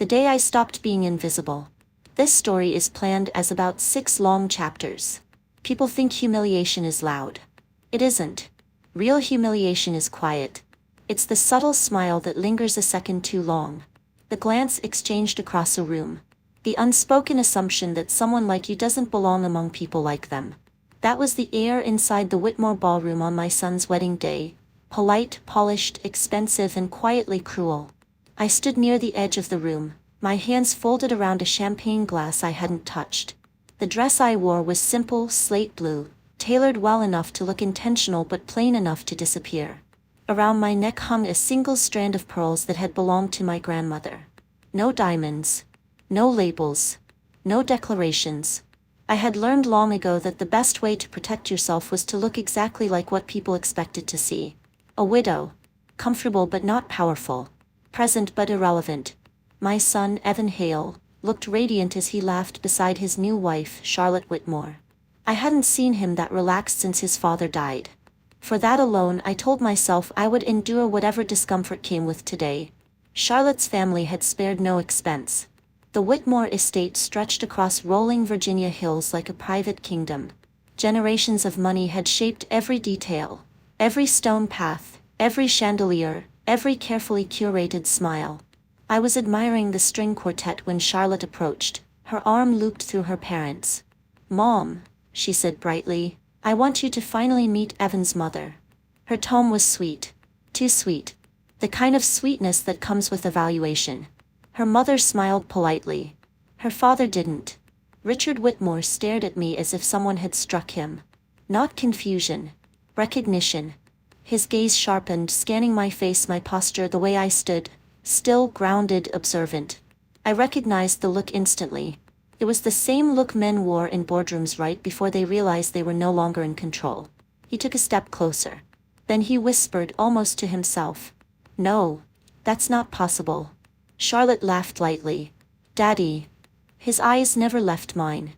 The day I stopped being invisible. This story is planned as about 6 long chapters. People think humiliation is loud. It isn't. Real humiliation is quiet. It's the subtle smile that lingers a second too long. The glance exchanged across a room. The unspoken assumption that someone like you doesn't belong among people like them. That was the air inside the Whitmore ballroom on my son's wedding day. Polite, polished, expensive, and quietly cruel. I stood near the edge of the room, my hands folded around a champagne glass I hadn't touched. The dress I wore was simple, slate blue, tailored well enough to look intentional but plain enough to disappear. Around my neck hung a single strand of pearls that had belonged to my grandmother. No diamonds. No labels. No declarations. I had learned long ago that the best way to protect yourself was to look exactly like what people expected to see. A widow. Comfortable but not powerful. Present but irrelevant. My son, Evan Hale, looked radiant as he laughed beside his new wife, Charlotte Whitmore. I hadn't seen him that relaxed since his father died. For that alone I told myself I would endure whatever discomfort came with today. Charlotte's family had spared no expense. The Whitmore estate stretched across rolling Virginia hills like a private kingdom. Generations of money had shaped every detail, every stone path, every chandelier, every carefully curated smile. I was admiring the string quartet when Charlotte approached, her arm looped through her parents. "Mom," she said brightly, "I want you to finally meet Evan's mother." Her tone was sweet. Too sweet. The kind of sweetness that comes with evaluation. Her mother smiled politely. Her father didn't. Richard Whitmore stared at me as if someone had struck him. Not confusion. Recognition. His gaze sharpened, scanning my face, my posture, the way I stood, still, grounded, observant. I recognized the look instantly. It was the same look men wore in boardrooms right before they realized they were no longer in control. He took a step closer. Then he whispered, almost to himself, "No, that's not possible." Charlotte laughed lightly. "Daddy." His eyes never left mine.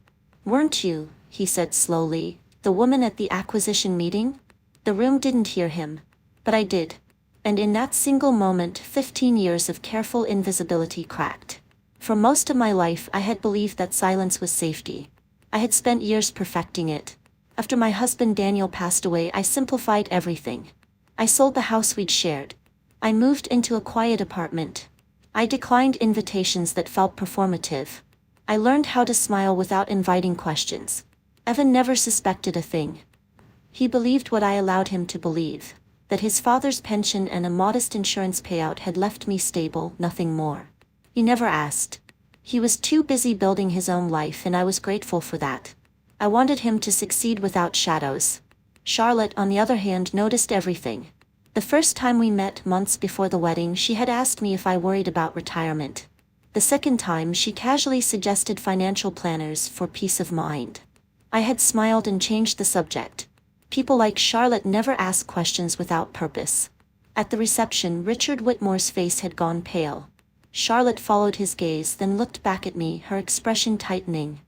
"Weren't you," he said slowly, "the woman at the acquisition meeting?" The room didn't hear him. But I did. And in that single moment 15 years of careful invisibility cracked. For most of my life I had believed that silence was safety. I had spent years perfecting it. After my husband Daniel passed away I simplified everything. I sold the house we'd shared. I moved into a quiet apartment. I declined invitations that felt performative. I learned how to smile without inviting questions. Evan never suspected a thing. He believed what I allowed him to believe, that his father's pension and a modest insurance payout had left me stable, nothing more. He never asked. He was too busy building his own life, and I was grateful for that. I wanted him to succeed without shadows. Charlotte, on the other hand, noticed everything. The first time we met, months before the wedding, she had asked me if I worried about retirement. The second time, she casually suggested financial planners for peace of mind. I had smiled and changed the subject. People like Charlotte never ask questions without purpose. At the reception, Richard Whitmore's face had gone pale. Charlotte followed his gaze, then looked back at me, her expression tightening.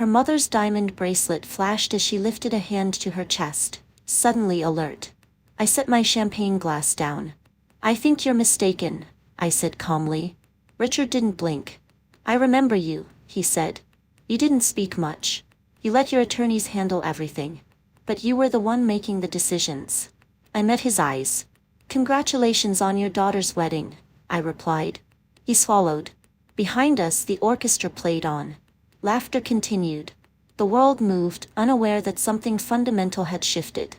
Her mother's diamond bracelet flashed as she lifted a hand to her chest, suddenly alert. I set my champagne glass down. "I think you're mistaken," I said calmly. Richard didn't blink. "I remember you," he said. "You didn't speak much. You let your attorneys handle everything. But you were the one making the decisions." I met his eyes. "Congratulations on your daughter's wedding," I replied. He swallowed. Behind us the orchestra played on. Laughter continued. The world moved, unaware that something fundamental had shifted.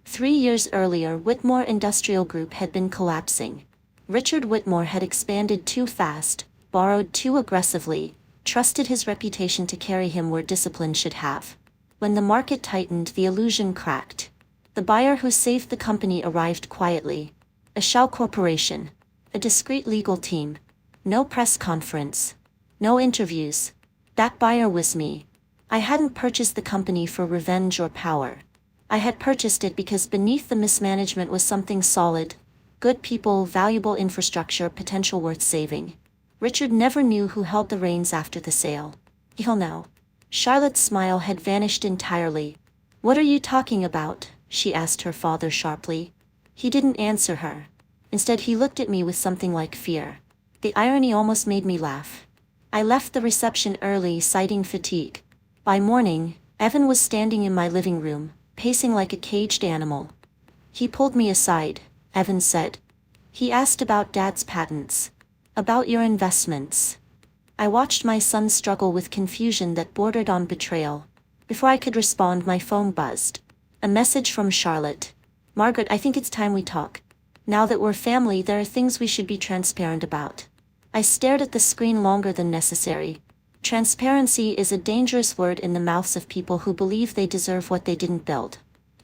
3 years earlier, Whitmore Industrial Group had been collapsing. Richard Whitmore had expanded too fast, borrowed too aggressively, trusted his reputation to carry him where discipline should have. When the market tightened, the illusion cracked. The buyer who saved the company arrived quietly. A shell corporation. A discreet legal team. No press conference. No interviews. That buyer was me. I hadn't purchased the company for revenge or power. I had purchased it because beneath the mismanagement was something solid. Good people, valuable infrastructure, potential worth saving. Richard never knew who held the reins after the sale. He'll know. Charlotte's smile had vanished entirely. "What are you talking about?" she asked her father sharply. He didn't answer her. Instead he looked at me with something like fear. The irony almost made me laugh. I left the reception early, citing fatigue. By morning, Evan was standing in my living room, pacing like a caged animal. He pulled me aside, Evan said. He asked about Dad's patents. About your investments. I watched my son struggle with confusion that bordered on betrayal. Before I could respond, my phone buzzed. A message from Charlotte. Margaret, I think it's time we talk. Now that we're family, there are things we should be transparent about. I stared at the screen longer than necessary. Transparency is a dangerous word in the mouths of people who believe they deserve what they didn't build.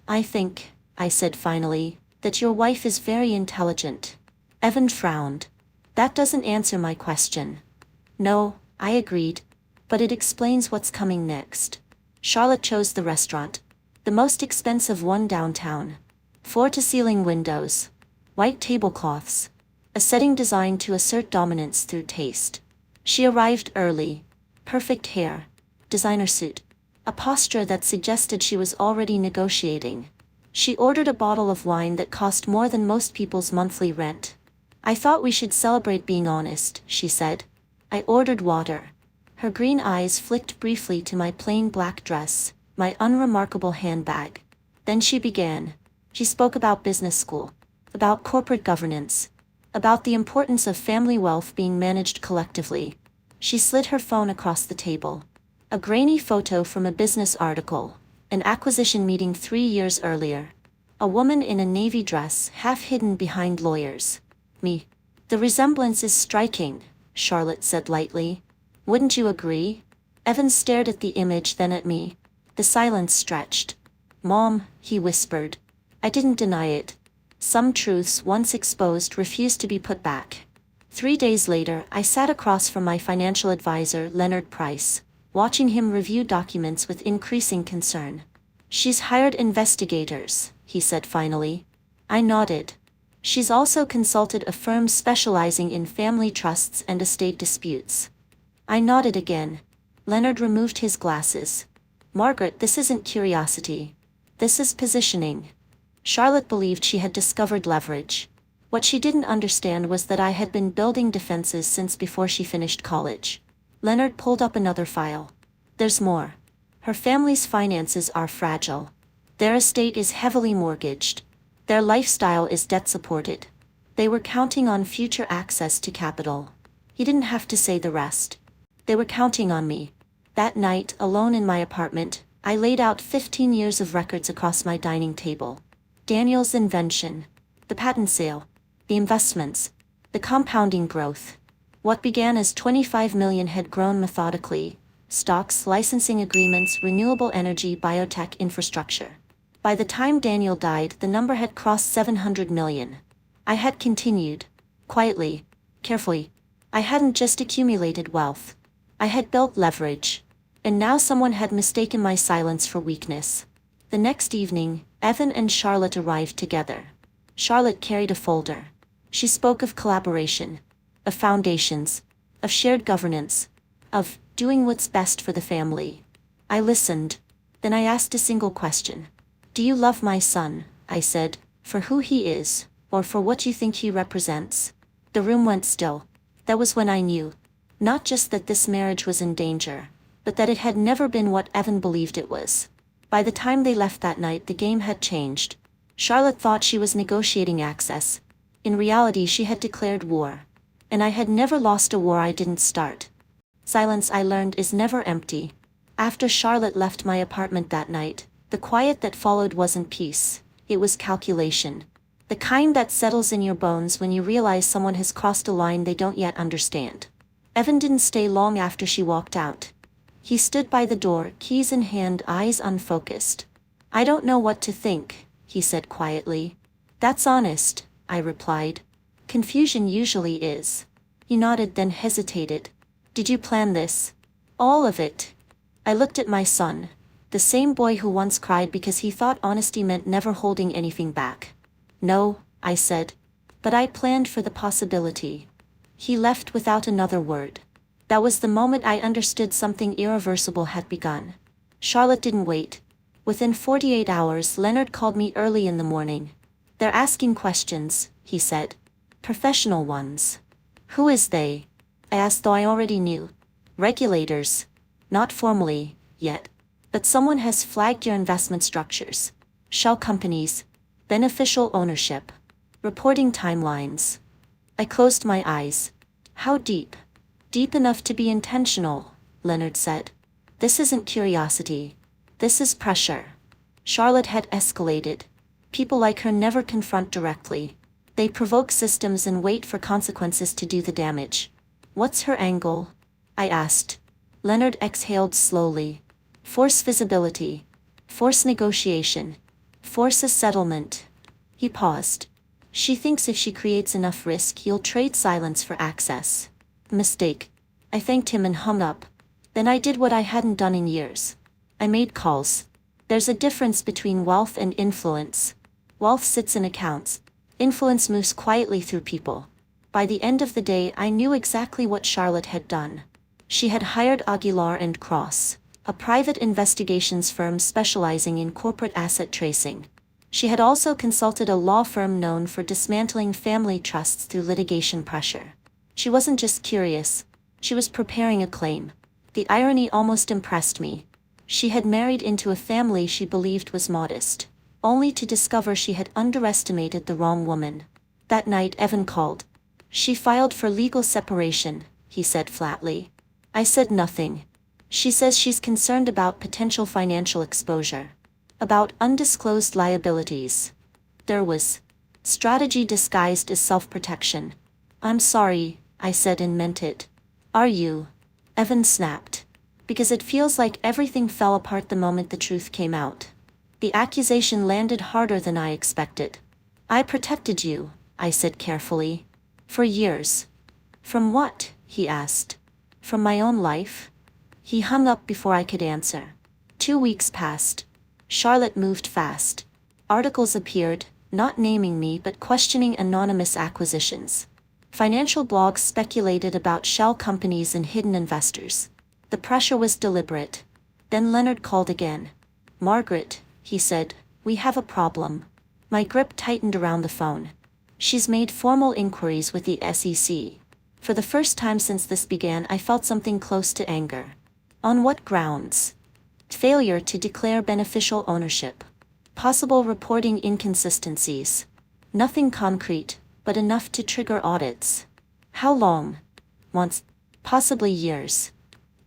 I think, I said finally, that your wife is very intelligent. Evan frowned. That doesn't answer my question. No, I agreed. But it explains what's coming next. Charlotte chose the restaurant. The most expensive one downtown. Floor-to-ceiling windows. White tablecloths. A setting designed to assert dominance through taste. She arrived early. Perfect hair. Designer suit. A posture that suggested she was already negotiating. She ordered a bottle of wine that cost more than most people's monthly rent. I thought we should celebrate being honest, she said. I ordered water. Her green eyes flicked briefly to my plain black dress, my unremarkable handbag. Then she began. She spoke about business school, about corporate governance, about the importance of family wealth being managed collectively. She slid her phone across the table. A grainy photo from a business article, an acquisition meeting 3 years earlier. A woman in a navy dress, half hidden behind lawyers. Me. The resemblance is striking, Charlotte said lightly. Wouldn't you agree? Evan stared at the image, then at me. The silence stretched. Mom, he whispered. I didn't deny it. Some truths once exposed refused to be put back. 3 days later, I sat across from my financial advisor, Leonard Price, watching him review documents with increasing concern. She's hired investigators, he said finally. I nodded. She's also consulted a firm specializing in family trusts and estate disputes. I nodded again. Leonard removed his glasses. Margaret, this isn't curiosity. This is positioning. Charlotte believed she had discovered leverage. What she didn't understand was that I had been building defenses since before she finished college. Leonard pulled up another file. There's more. Her family's finances are fragile. Their estate is heavily mortgaged. Their lifestyle is debt-supported. They were counting on future access to capital. He didn't have to say the rest. They were counting on me. That night, alone in my apartment, I laid out 15 years of records across my dining table. Daniel's invention. The patent sale. The investments. The compounding growth. What began as 25 million had grown methodically. Stocks, licensing agreements, renewable energy, biotech infrastructure. By the time Daniel died, the number had crossed 700 million. I had continued. Quietly. Carefully. I hadn't just accumulated wealth. I had built leverage. And now someone had mistaken my silence for weakness. The next evening, Evan and Charlotte arrived together. Charlotte carried a folder. She spoke of collaboration, of foundations, of shared governance, of doing what's best for the family. I listened. Then I asked a single question. Do you love my son? I said, for who he is, or for what you think he represents? The room went still. That was when I knew. Not just that this marriage was in danger, but that it had never been what Evan believed it was. By the time they left that night, the game had changed. Charlotte thought she was negotiating access. In reality, she had declared war. And I had never lost a war I didn't start. Silence, I learned, is never empty. After Charlotte left my apartment that night, the quiet that followed wasn't peace. It was calculation. The kind that settles in your bones when you realize someone has crossed a line they don't yet understand. Evan didn't stay long after she walked out. He stood by the door, keys in hand, eyes unfocused. I don't know what to think, he said quietly. That's honest, I replied. Confusion usually is. He nodded, then hesitated. Did you plan this? All of it. I looked at my son, the same boy who once cried because he thought honesty meant never holding anything back. No, I said. But I planned for the possibility. He left without another word. That was the moment I understood something irreversible had begun. Charlotte didn't wait. Within 48 hours, Leonard called me early in the morning. They're asking questions, he said. Professional ones. Who is they? I asked, though I already knew. Regulators. Not formally, yet. But someone has flagged your investment structures. Shell companies. Beneficial ownership. Reporting timelines. I closed my eyes. How deep? Deep enough to be intentional, Leonard said. This isn't curiosity. This is pressure. Charlotte had escalated. People like her never confront directly. They provoke systems and wait for consequences to do the damage. What's her angle? I asked. Leonard exhaled slowly. Force visibility. Force negotiation. Force a settlement. He paused. She thinks if she creates enough risk, you'll trade silence for access. Mistake. I thanked him and hung up. Then I did what I hadn't done in years. I made calls. There's a difference between wealth and influence. Wealth sits in accounts. Influence moves quietly through people. By the end of the day, I knew exactly what Charlotte had done. She had hired Aguilar and Cross, a private investigations firm specializing in corporate asset tracing. She had also consulted a law firm known for dismantling family trusts through litigation pressure. She wasn't just curious. She was preparing a claim. The irony almost impressed me. She had married into a family she believed was modest, only to discover she had underestimated the wrong woman. That night Evan called. She filed for legal separation, he said flatly. I said nothing. She says she's concerned about potential financial exposure. About undisclosed liabilities. There was strategy disguised as self-protection. I'm sorry, I said and meant it. Are you? Evan snapped. Because it feels like everything fell apart the moment the truth came out. The accusation landed harder than I expected. I protected you, I said carefully. For years. From what? He asked. From my own life? He hung up before I could answer. 2 weeks passed. Charlotte moved fast. Articles appeared, not naming me but questioning anonymous acquisitions. Financial blogs speculated about shell companies and hidden investors. The pressure was deliberate. Then Leonard called again. Margaret, he said, we have a problem. My grip tightened around the phone. She's made formal inquiries with the SEC. For the first time since this began, I felt something close to anger. On what grounds? Failure to declare beneficial ownership. Possible reporting inconsistencies. Nothing concrete, but enough to trigger audits. How long? Months, possibly years.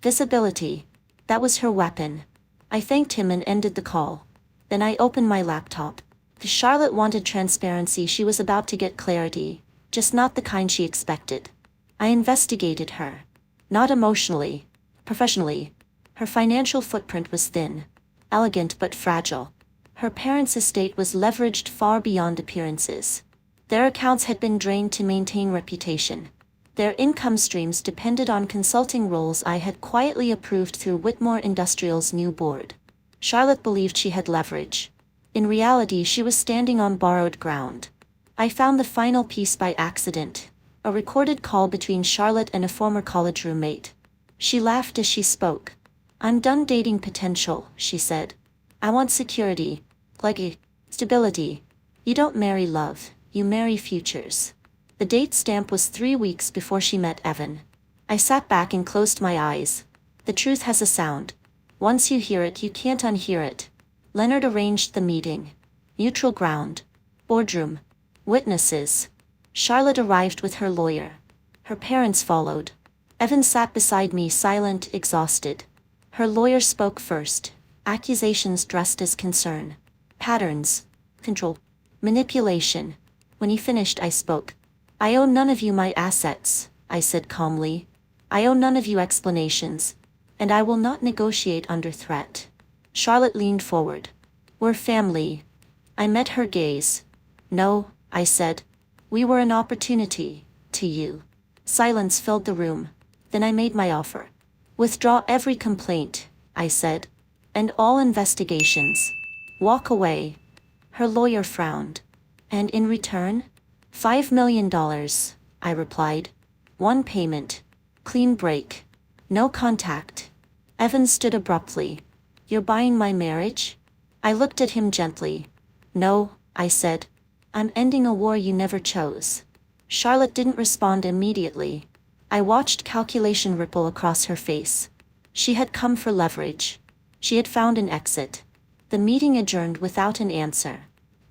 Visibility. That was her weapon. I thanked him and ended the call. Then I opened my laptop. Charlotte wanted transparency. She was about to get clarity, just not the kind she expected. I investigated her. Not emotionally, professionally. Her financial footprint was thin, elegant but fragile. Her parents' estate was leveraged far beyond appearances. Their accounts had been drained to maintain reputation. Their income streams depended on consulting roles I had quietly approved through Whitmore Industrial's new board. Charlotte believed she had leverage. In reality, she was standing on borrowed ground. I found the final piece by accident, a recorded call between Charlotte and a former college roommate. She laughed as she spoke. I'm done dating potential, she said. I want security, stability. You don't marry love, you marry futures. The date stamp was 3 weeks before she met Evan. I sat back and closed my eyes. The truth has a sound. Once you hear it, you can't unhear it. Leonard arranged the meeting. Neutral ground. Boardroom. Witnesses. Charlotte arrived with her lawyer. Her parents followed. Evan sat beside me, silent, exhausted. Her lawyer spoke first. Accusations dressed as concern. Patterns. Control. Manipulation. When he finished, I spoke. I owe none of you my assets, I said calmly. I owe none of you explanations. And I will not negotiate under threat. Charlotte leaned forward. We're family. I met her gaze. No, I said. We were an opportunity, to you. Silence filled the room. Then I made my offer. Withdraw every complaint, I said. And all investigations. Walk away. Her lawyer frowned. And in return? $5 million, I replied. One payment. Clean break. No contact. Evan stood abruptly. You're buying my marriage? I looked at him gently. No, I said. I'm ending a war you never chose. Charlotte didn't respond immediately. I watched calculation ripple across her face. She had come for leverage. She had found an exit. The meeting adjourned without an answer.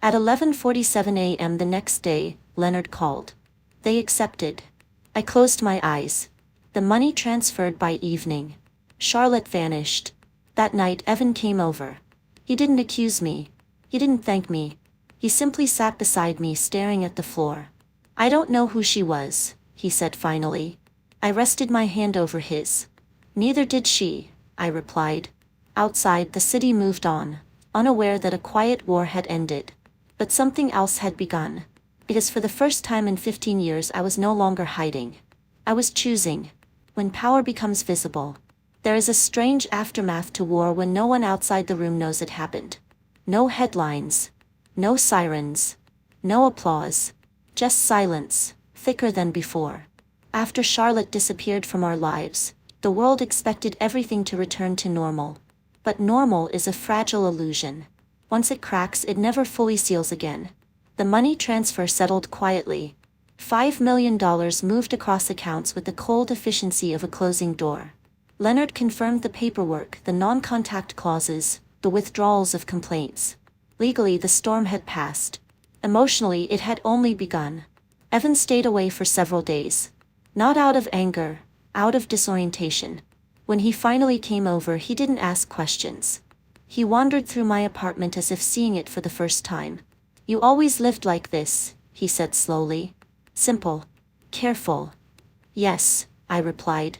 At 11:47 a.m. the next day, Leonard called. They accepted. I closed my eyes. The money transferred by evening. Charlotte vanished. That night Evan came over. He didn't accuse me. He didn't thank me. He simply sat beside me staring at the floor. I don't know who she was, he said finally. I rested my hand over his. Neither did she, I replied. Outside, the city moved on, unaware that a quiet war had ended. But something else had begun. Because for the first time in 15 years I was no longer hiding. I was choosing. When power becomes visible, there is a strange aftermath to war when no one outside the room knows it happened. No headlines. No sirens. No applause. Just silence, thicker than before. After Charlotte disappeared from our lives, the world expected everything to return to normal. But normal is a fragile illusion. Once it cracks, it never fully seals again. The money transfer settled quietly. $5 million moved across accounts with the cold efficiency of a closing door. Leonard confirmed the paperwork, the non-contact clauses, the withdrawals of complaints. Legally, the storm had passed. Emotionally, it had only begun. Evan stayed away for several days. Not out of anger, out of disorientation. When he finally came over, he didn't ask questions. He wandered through my apartment as if seeing it for the first time. You always lived like this, he said slowly. Simple. Careful. Yes, I replied.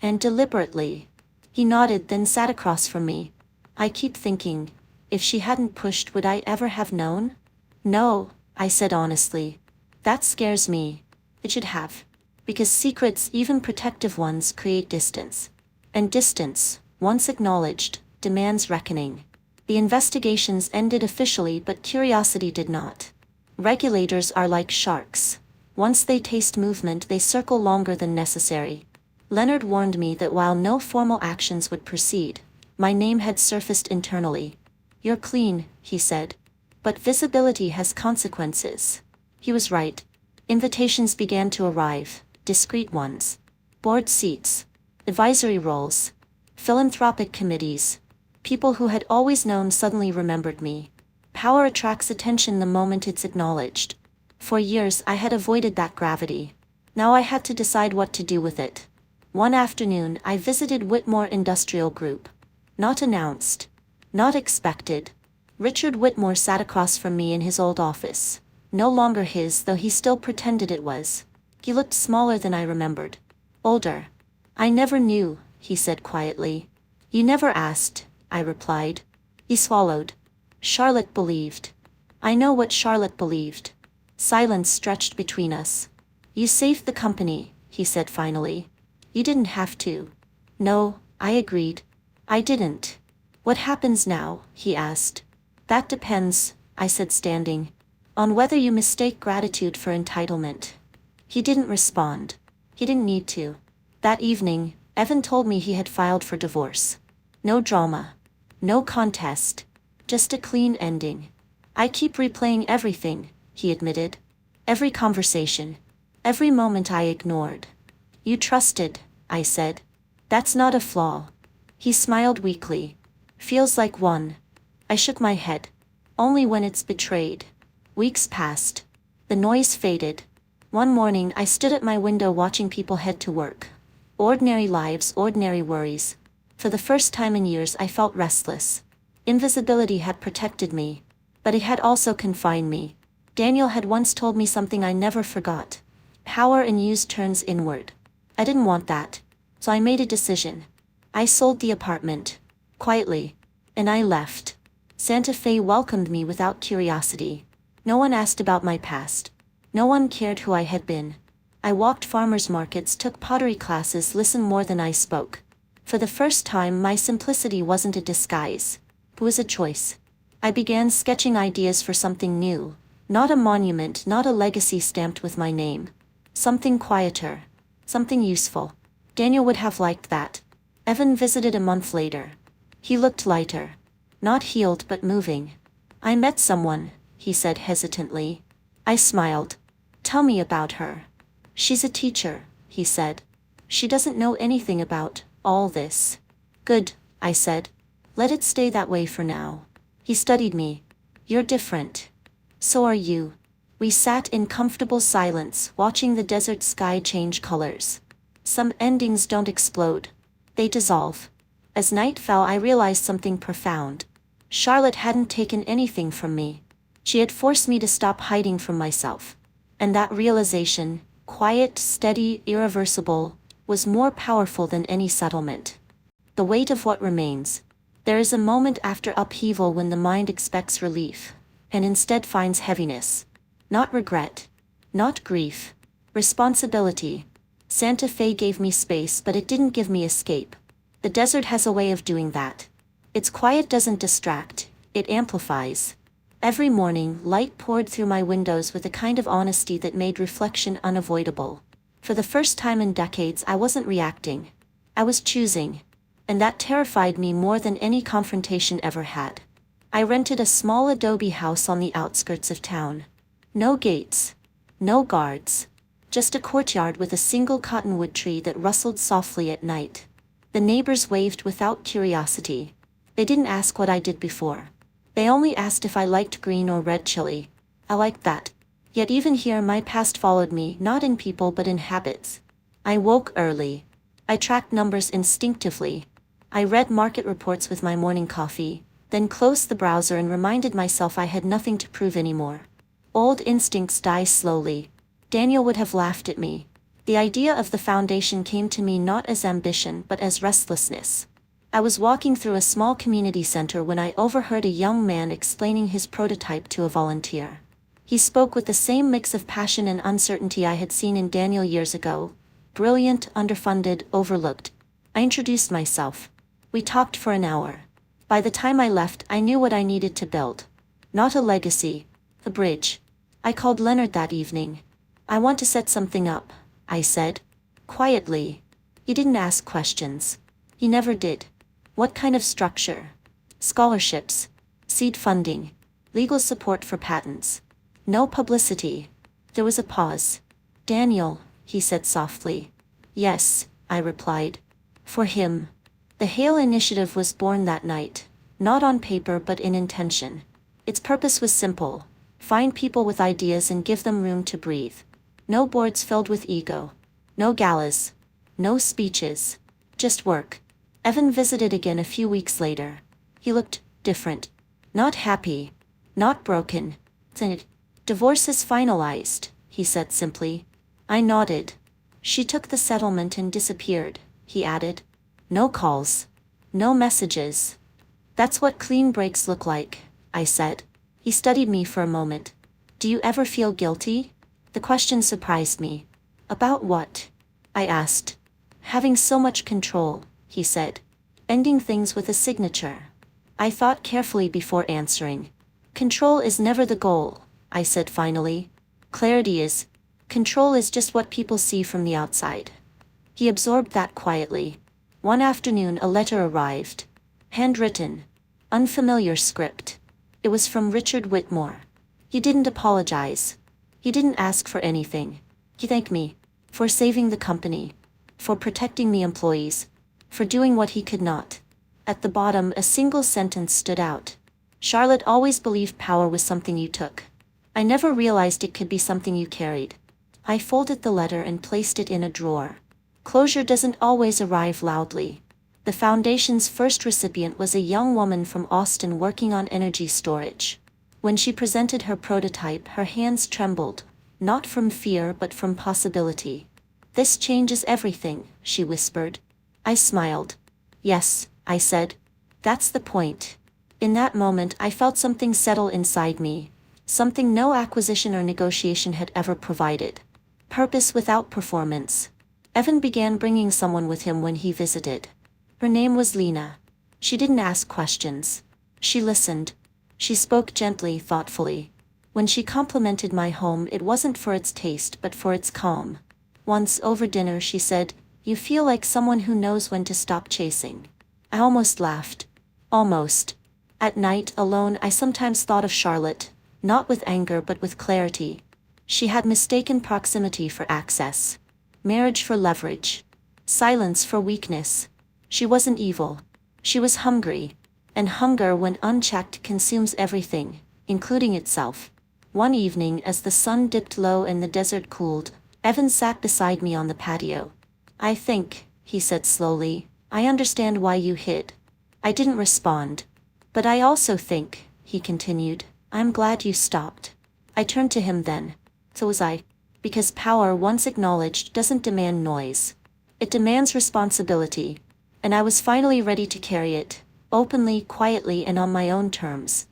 And deliberately. He nodded, then sat across from me. I keep thinking, if she hadn't pushed, would I ever have known? No, I said honestly. That scares me. It should have. Because secrets, even protective ones, create distance. And distance, once acknowledged, demands reckoning. The investigations ended officially, but curiosity did not. Regulators are like sharks. Once they taste movement, they circle longer than necessary. Leonard warned me that while no formal actions would proceed, my name had surfaced internally. You're clean, he said. But visibility has consequences. He was right. Invitations began to arrive, discreet ones. Board seats. Advisory roles. Philanthropic committees. People who had always known suddenly remembered me. Power attracts attention the moment it's acknowledged. For years I had avoided that gravity. Now I had to decide what to do with it. One afternoon I visited Whitmore Industrial Group. Not announced. Not expected. Richard Whitmore sat across from me in his old office. No longer his, though he still pretended it was. He looked smaller than I remembered. Older. I never knew, he said quietly. You never asked, I replied. He swallowed. Charlotte believed. I know what Charlotte believed. Silence stretched between us. You saved the company, he said finally. You didn't have to. No, I agreed. I didn't. What happens now, he asked. That depends, I said standing. On whether you mistake gratitude for entitlement. He didn't respond. He didn't need to. That evening, Evan told me he had filed for divorce. No drama. No contest. Just a clean ending. I keep replaying everything, he admitted. Every conversation. Every moment I ignored. You trusted, I said. That's not a flaw. He smiled weakly. Feels like one. I shook my head. Only when it's betrayed. Weeks passed. The noise faded. One morning I stood at my window watching people head to work. Ordinary lives, ordinary worries. For the first time in years I felt restless. Invisibility had protected me. But it had also confined me. Daniel had once told me something I never forgot. Power in use turns inward. I didn't want that. So I made a decision. I sold the apartment. Quietly. And I left. Santa Fe welcomed me without curiosity. No one asked about my past. No one cared who I had been. I walked farmers markets, took pottery classes, listened more than I spoke. For the first time, my simplicity wasn't a disguise. It was a choice. I began sketching ideas for something new. Not a monument, not a legacy stamped with my name. Something quieter. Something useful. Daniel would have liked that. Evan visited a month later. He looked lighter. Not healed but moving. I met someone, he said hesitantly. I smiled. Tell me about her. She's a teacher, he said. She doesn't know anything about all this. Good, I said. Let it stay that way for now. He studied me. You're different. So are you. We sat in comfortable silence, watching the desert sky change colors. Some endings don't explode. They dissolve. As night fell, I realized something profound. Charlotte hadn't taken anything from me. She had forced me to stop hiding from myself. And that realization, quiet, steady, irreversible, was more powerful than any settlement. The weight of what remains. There is a moment after upheaval when the mind expects relief, and instead finds heaviness. Not regret. Not grief. Responsibility. Santa Fe gave me space, but it didn't give me escape. The desert has a way of doing that. Its quiet doesn't distract, it amplifies. Every morning, light poured through my windows with a kind of honesty that made reflection unavoidable. For the first time in decades, I wasn't reacting. I was choosing. And that terrified me more than any confrontation ever had. I rented a small adobe house on the outskirts of town. No gates. No guards. Just a courtyard with a single cottonwood tree that rustled softly at night. The neighbors waved without curiosity. They didn't ask what I did before. They only asked if I liked green or red chili. I liked that. Yet even here my past followed me, not in people but in habits. I woke early. I tracked numbers instinctively. I read market reports with my morning coffee, then closed the browser and reminded myself I had nothing to prove anymore. Old instincts die slowly. Daniel would have laughed at me. The idea of the foundation came to me not as ambition but as restlessness. I was walking through a small community center when I overheard a young man explaining his prototype to a volunteer. He spoke with the same mix of passion and uncertainty I had seen in Daniel years ago. Brilliant, underfunded, overlooked. I introduced myself. We talked for an hour. By the time I left, I knew what I needed to build. Not a legacy. A bridge. I called Leonard that evening. I want to set something up, I said. Quietly. He didn't ask questions. He never did. What kind of structure? Scholarships. Seed funding. Legal support for patents. No publicity. There was a pause. Daniel, he said softly. Yes, I replied. For him. The Hale Initiative was born that night, not on paper but in intention. Its purpose was simple. Find people with ideas and give them room to breathe. No boards filled with ego. No galas. No speeches. Just work. Evan visited again a few weeks later. He looked different. Not happy. Not broken. Divorce is finalized, he said simply. I nodded. She took the settlement and disappeared, he added. No calls. No messages. That's what clean breaks look like, I said. He studied me for a moment. Do you ever feel guilty? The question surprised me. About what? I asked. Having so much control, he said. Ending things with a signature. I thought carefully before answering. Control is never the goal, I said finally. Clarity is. Control is just what people see from the outside. He absorbed that quietly. One afternoon a letter arrived. Handwritten. Unfamiliar script. It was from Richard Whitmore. He didn't apologize. He didn't ask for anything. He thanked me. For saving the company. For protecting the employees. For doing what he could not. At the bottom a single sentence stood out. Charlotte always believed power was something you took. I never realized it could be something you carried. I folded the letter and placed it in a drawer. Closure doesn't always arrive loudly. The foundation's first recipient was a young woman from Austin working on energy storage. When she presented her prototype, her hands trembled, not from fear but from possibility. This changes everything, she whispered. I smiled. Yes, I said. That's the point. In that moment I felt something settle inside me, something no acquisition or negotiation had ever provided. Purpose without performance. Evan began bringing someone with him when he visited. Her name was Lena. She didn't ask questions. She listened. She spoke gently, thoughtfully. When she complimented my home, it wasn't for its taste but for its calm. Once over dinner she said, "You feel like someone who knows when to stop chasing." I almost laughed. Almost. At night, alone, I sometimes thought of Charlotte, not with anger but with clarity. She had mistaken proximity for access, marriage for leverage, silence for weakness. She wasn't evil. She was hungry. And hunger, when unchecked, consumes everything, including itself. One evening, as the sun dipped low and the desert cooled, Evan sat beside me on the patio. "I think," he said slowly, "I understand why you hid." I didn't respond. "But I also think," he continued, "I'm glad you stopped." I turned to him then. So was I. Because power, once acknowledged, doesn't demand noise. It demands responsibility. And I was finally ready to carry it, openly, quietly, and on my own terms.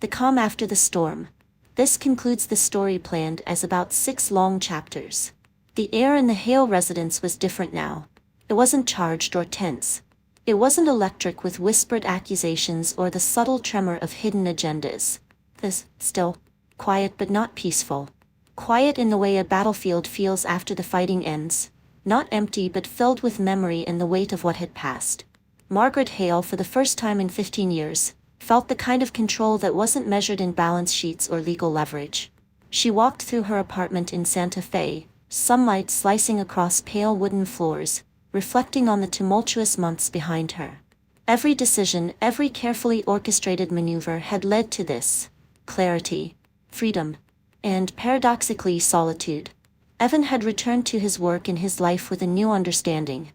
The calm after the storm. This concludes the story, planned as about 6 long chapters. The air in the Hale residence was different now. It wasn't charged or tense. It wasn't electric with whispered accusations or the subtle tremor of hidden agendas. This, still, quiet but not peaceful. Quiet in the way a battlefield feels after the fighting ends. Not empty but filled with memory and the weight of what had passed. Margaret Hale, for the first time in 15 years, felt the kind of control that wasn't measured in balance sheets or legal leverage. She walked through her apartment in Santa Fe, sunlight slicing across pale wooden floors, reflecting on the tumultuous months behind her. Every decision, every carefully orchestrated maneuver had led to this: clarity, freedom, and, paradoxically, solitude. Evan had returned to his work and his life with a new understanding.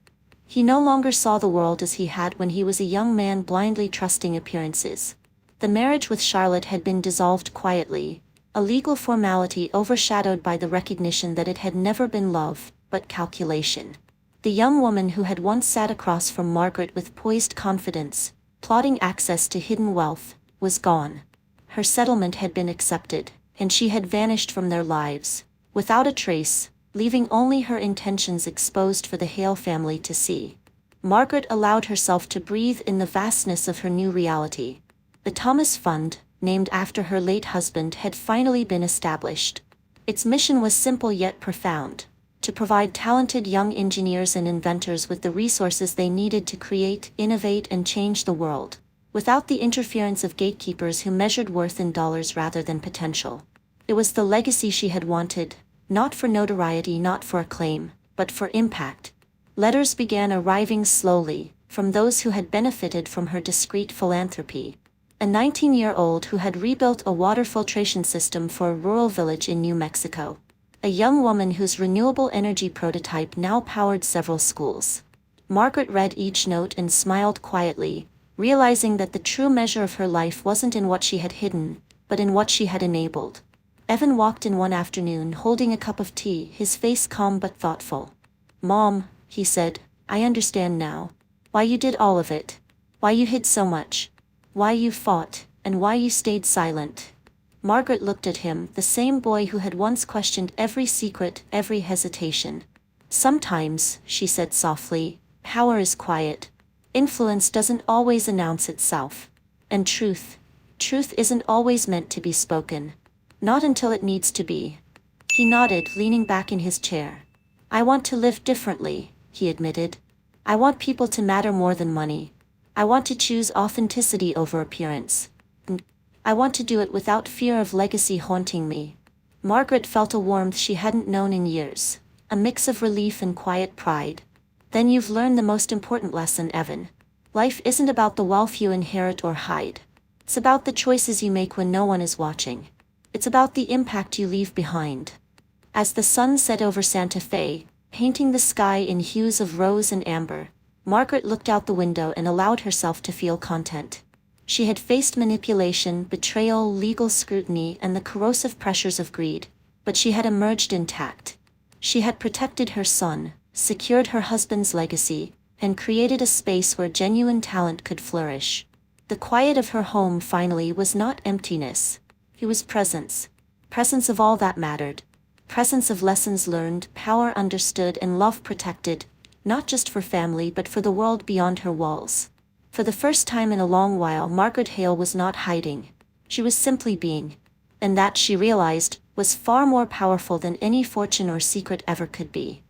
He no longer saw the world as he had when he was a young man, blindly trusting appearances. The marriage with Charlotte had been dissolved quietly, a legal formality overshadowed by the recognition that it had never been love, but calculation. The young woman who had once sat across from Margaret with poised confidence, plotting access to hidden wealth, was gone. Her settlement had been accepted, and she had vanished from their lives, without a trace, leaving only her intentions exposed for the Hale family to see. Margaret allowed herself to breathe in the vastness of her new reality. The Thomas Fund, named after her late husband, had finally been established. Its mission was simple yet profound: to provide talented young engineers and inventors with the resources they needed to create, innovate, and change the world, without the interference of gatekeepers who measured worth in dollars rather than potential. It was the legacy she had wanted, not for notoriety, not for acclaim, but for impact. Letters began arriving slowly, from those who had benefited from her discreet philanthropy. A 19-year-old who had rebuilt a water filtration system for a rural village in New Mexico. A young woman whose renewable energy prototype now powered several schools. Margaret read each note and smiled quietly, realizing that the true measure of her life wasn't in what she had hidden, but in what she had enabled. Evan walked in one afternoon holding a cup of tea, his face calm but thoughtful. "Mom," he said, "I understand now. Why you did all of it. Why you hid so much. Why you fought, and why you stayed silent." Margaret looked at him, the same boy who had once questioned every secret, every hesitation. "Sometimes," she said softly, "power is quiet. Influence doesn't always announce itself. And truth isn't always meant to be spoken. Not until it needs to be." He nodded, leaning back in his chair. "I want to live differently," he admitted. "I want people to matter more than money. I want to choose authenticity over appearance. And I want to do it without fear of legacy haunting me." Margaret felt a warmth she hadn't known in years, a mix of relief and quiet pride. "Then you've learned the most important lesson, Evan. Life isn't about the wealth you inherit or hide. It's about the choices you make when no one is watching. It's about the impact you leave behind." As the sun set over Santa Fe, painting the sky in hues of rose and amber, Margaret looked out the window and allowed herself to feel content. She had faced manipulation, betrayal, legal scrutiny, and the corrosive pressures of greed, but she had emerged intact. She had protected her son, secured her husband's legacy, and created a space where genuine talent could flourish. The quiet of her home finally was not emptiness. It was presence. Presence of all that mattered. Presence of lessons learned, power understood, and love protected, not just for family but for the world beyond her walls. For the first time in a long while, Margaret Hale was not hiding. She was simply being. And that, she realized, was far more powerful than any fortune or secret ever could be.